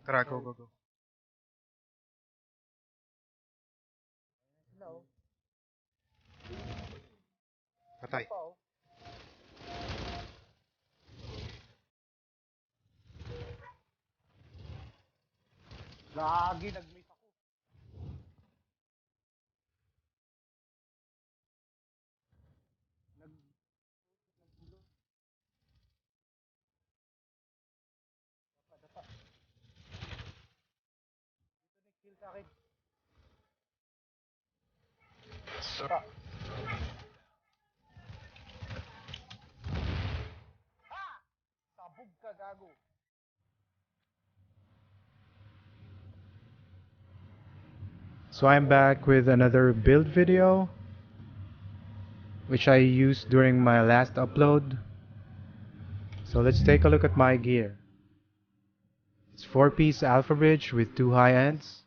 Tara, go, go, go. Patay. Lagi nag-miss ako. Nag Nagpadapa. Nag-kill sa akin. Pa. Sabog ka, gago. So I'm back with another build video, which I used during my last upload. So let's take a look at my gear. It's 4-piece Alpha Bridge with 2 high ends,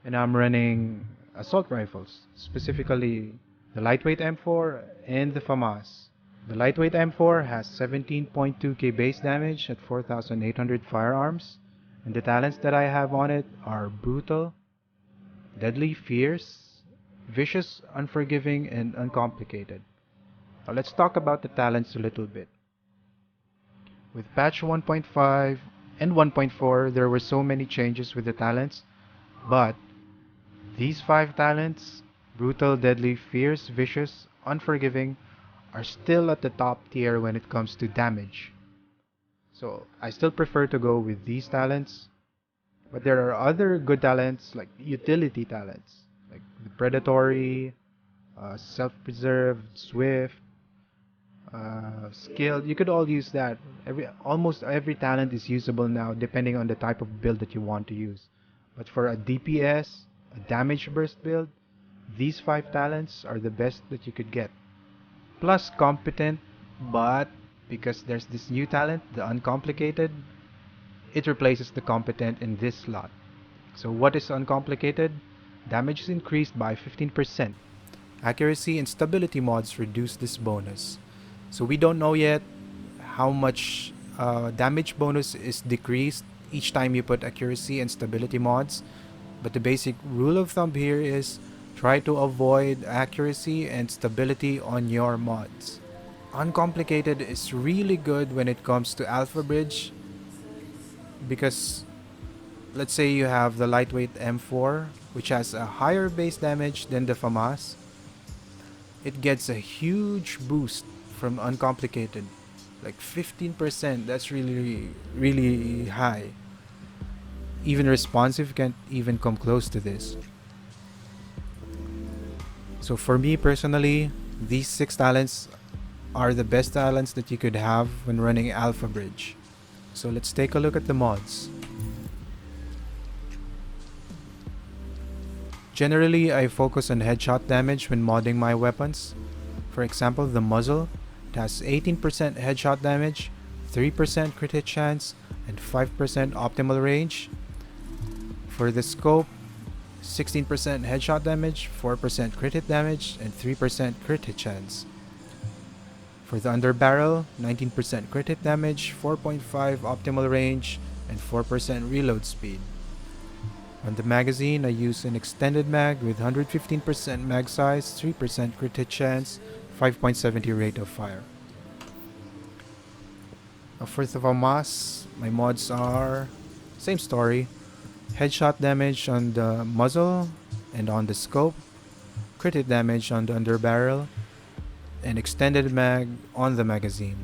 and I'm running assault rifles, specifically the lightweight M4 and the FAMAS. The lightweight M4 has 17.2k base damage at 4,800 firearms, and the talents that I have on it are Brutal, Deadly, Fierce, Vicious, Unforgiving, and Uncomplicated. Now let's talk about the talents a little bit. With patch 1.5 and 1.4, there were so many changes with the talents, but these 5 talents, Brutal, Deadly, Fierce, Vicious, Unforgiving, are still at the top tier when it comes to damage. So I still prefer to go with these talents, but there are other good talents like utility talents, like the Predatory, Self-Preserved, Swift, Skilled. You could all use that. Almost every talent is usable now, depending on the type of build that you want to use. But for a DPS, a damage burst build, these 5 talents are the best that you could get. Plus competent, but because there's this new talent, the uncomplicated, it replaces the competent in this slot. So what is uncomplicated? Damage is increased by 15%. Accuracy and stability mods reduce this bonus. So we don't know yet how much damage bonus is decreased each time you put accuracy and stability mods. But the basic rule of thumb here is try to avoid accuracy and stability on your mods. Uncomplicated is really good when it comes to Alpha Bridge, because let's say you have the lightweight M4, which has a higher base damage than the FAMAS. It gets a huge boost from uncomplicated, like 15%. That's really, really high. Even responsive can't even come close to this. So for me personally, these 6 talents are the best talents that you could have when running Alpha Bridge. So let's take a look at the mods. Generally, I focus on headshot damage when modding my weapons. For example, the muzzle, it has 18% headshot damage, 3% crit hit chance, and 5% optimal range. For the scope, 16% headshot damage, 4% crit hit damage, and 3% crit hit chance. For the underbarrel, 19% crit hit damage, 4.5 optimal range, and 4% reload speed. On the magazine, I use an extended mag with 115% mag size, 3% crit hit chance, 5.70 rate of fire. Now for the FAMAS, my mods are same story. Headshot damage on the muzzle and on the scope, crit hit damage on the underbarrel, and extended mag on the magazine.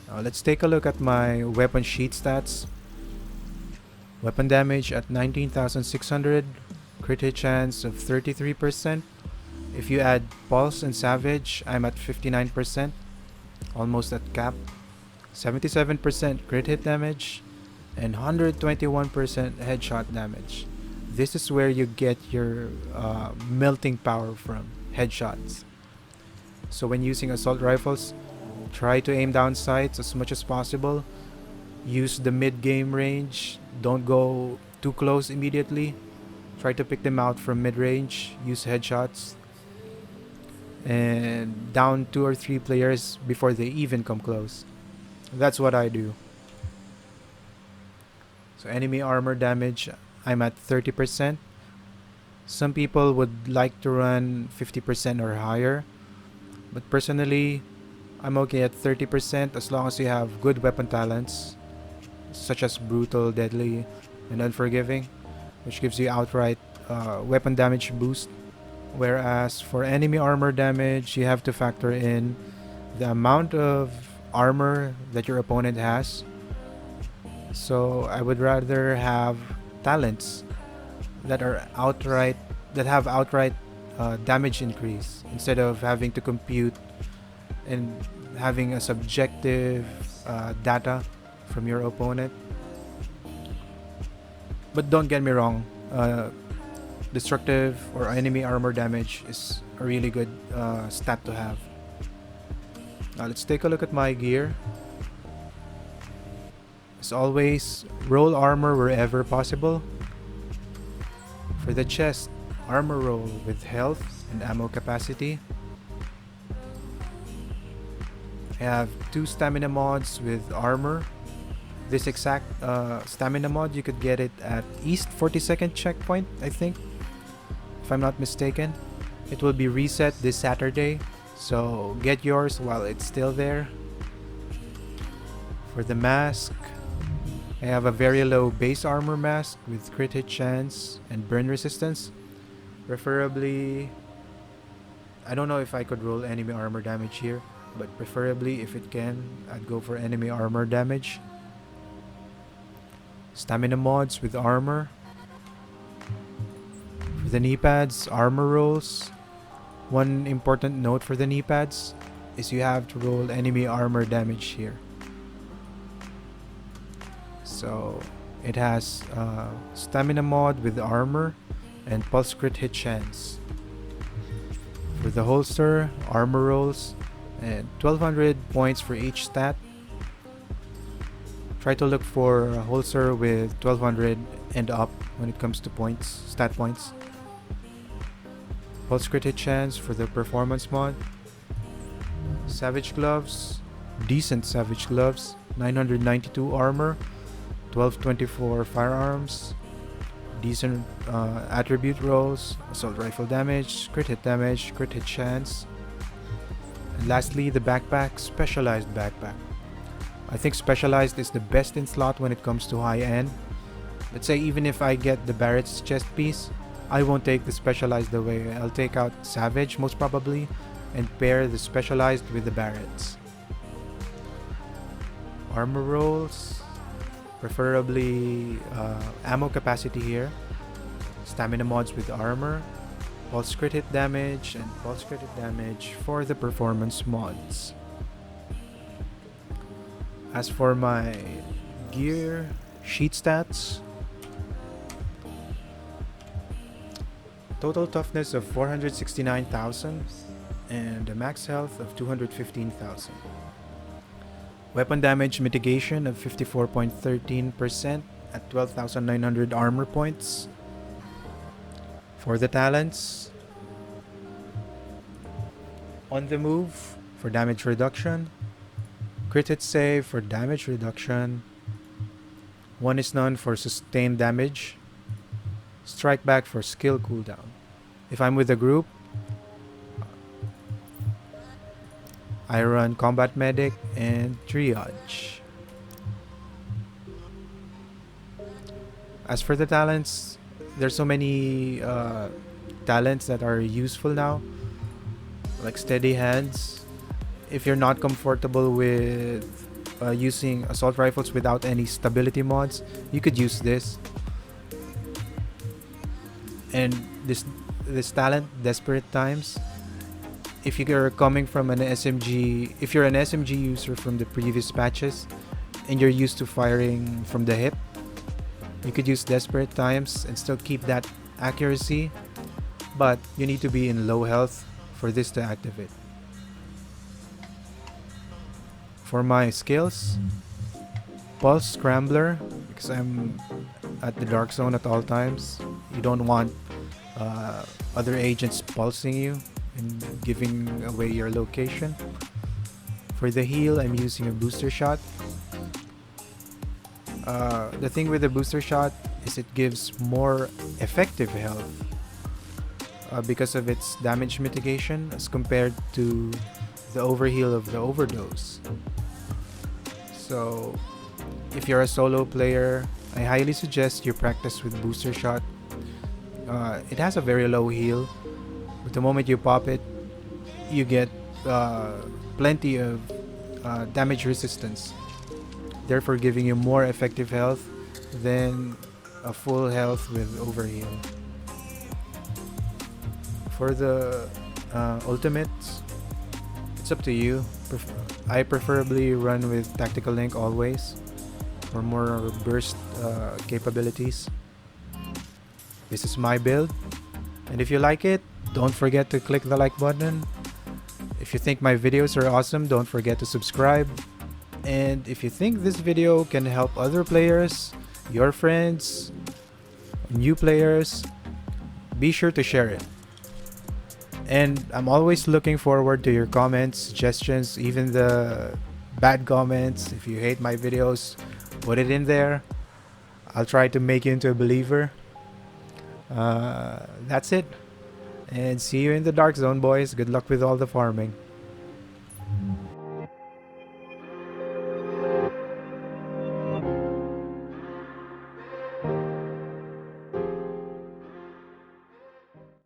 Now let's take a look at my weapon sheet stats. Weapon damage at 19,600, crit hit chance of 33%. If you add Pulse and Savage, I'm at 59%, almost at cap. 77% crit hit damage, and 121% headshot damage. This is where you get your melting power from, headshots. So when using assault rifles, try to aim down sights as much as possible. Use the mid-game range. Don't go too close immediately. Try to pick them out from mid-range. Use headshots. And down 2 or 3 players before they even come close. That's what I do. So enemy armor damage, I'm at 30%. Some people would like to run 50% or higher, but personally, I'm okay at 30% as long as you have good weapon talents, such as Brutal, Deadly, and Unforgiving, which gives you outright weapon damage boost. Whereas for enemy armor damage, you have to factor in the amount of armor that your opponent has. So I would rather have talents that are outright that have outright damage increase instead of having to compute and having a subjective data from your opponent. But don't get me wrong, destructive or enemy armor damage is a really good stat to have. Now let's take a look at my gear. As always, roll armor wherever possible. For the chest, armor roll with health and ammo capacity. I have 2 stamina mods with armor. This exact stamina mod, you could get it at East 42nd checkpoint, I think, if I'm not mistaken. It will be reset this Saturday, so get yours while it's still there. For the mask, I have a very low base armor mask with crit hit chance and burn resistance. Preferably, I don't know if I could roll enemy armor damage here, but preferably if it can, I'd go for enemy armor damage. Stamina mods with armor. For the knee pads, armor rolls. One important note for the knee pads is you have to roll enemy armor damage here. So it has stamina mod with armor and pulse crit hit chance. For the holster, armor rolls and 1200 points for each stat. Try to look for a holster with 1200 and up when it comes to points, stat points. Pulse crit hit chance for the performance mod. Savage gloves, decent savage gloves, 992 armor, 1224 firearms, decent attribute rolls, assault rifle damage, crit hit chance. And lastly, the backpack, specialized backpack. I think specialized is the best in slot when it comes to high end. Let's say even if I get the Barrett's chest piece, I won't take the specialized away. I'll take out Savage most probably and pair the specialized with the Barrett's. Armor rolls, preferably ammo capacity here. Stamina mods with armor, pulse crit hit damage, and pulse crit hit damage for the performance mods. As for my gear sheet stats, total toughness of 469,000 and a max health of 215,000. Weapon damage mitigation of 54.13% at 12,900 armor points. For the talents, on the move for damage reduction, crit hit save for damage reduction, 1 is none for sustained damage, strike back for skill cooldown. If I'm with a group, I run combat medic and triage. As for the talents, there's so many talents that are useful now, like steady hands. If you're not comfortable with using assault rifles without any stability mods, you could use this. And this talent, Desperate Times, if you're coming from an SMG, if you're an SMG user from the previous patches and you're used to firing from the hip, you could use Desperate Times and still keep that accuracy, but you need to be in low health for this to activate. For my skills, Pulse Scrambler, because I'm at the dark zone at all times. You don't want other agents pulsing you and giving away your location. For the heal, I'm using a booster shot. The thing with the booster shot is it gives more effective health because of its damage mitigation as compared to the overheal of the overdose. So if you're a solo player, I highly suggest you practice with booster shot. It has a very low heal, but the moment you pop it, you get plenty of damage resistance, therefore giving you more effective health than a full health with overheal. For the ultimates, it's up to you. I preferably run with Tactical Link always for more burst capabilities. This is my build, and if you like it, don't forget to click the like button. If you think my videos are awesome, don't forget to subscribe. And if you think this video can help other players, your friends, new players, be sure to share it. And I'm always looking forward to your comments, suggestions, even the bad comments. If you hate my videos, put it in there. I'll try to make you into a believer. That's it. And see you in the dark zone, boys. Good luck with all the farming.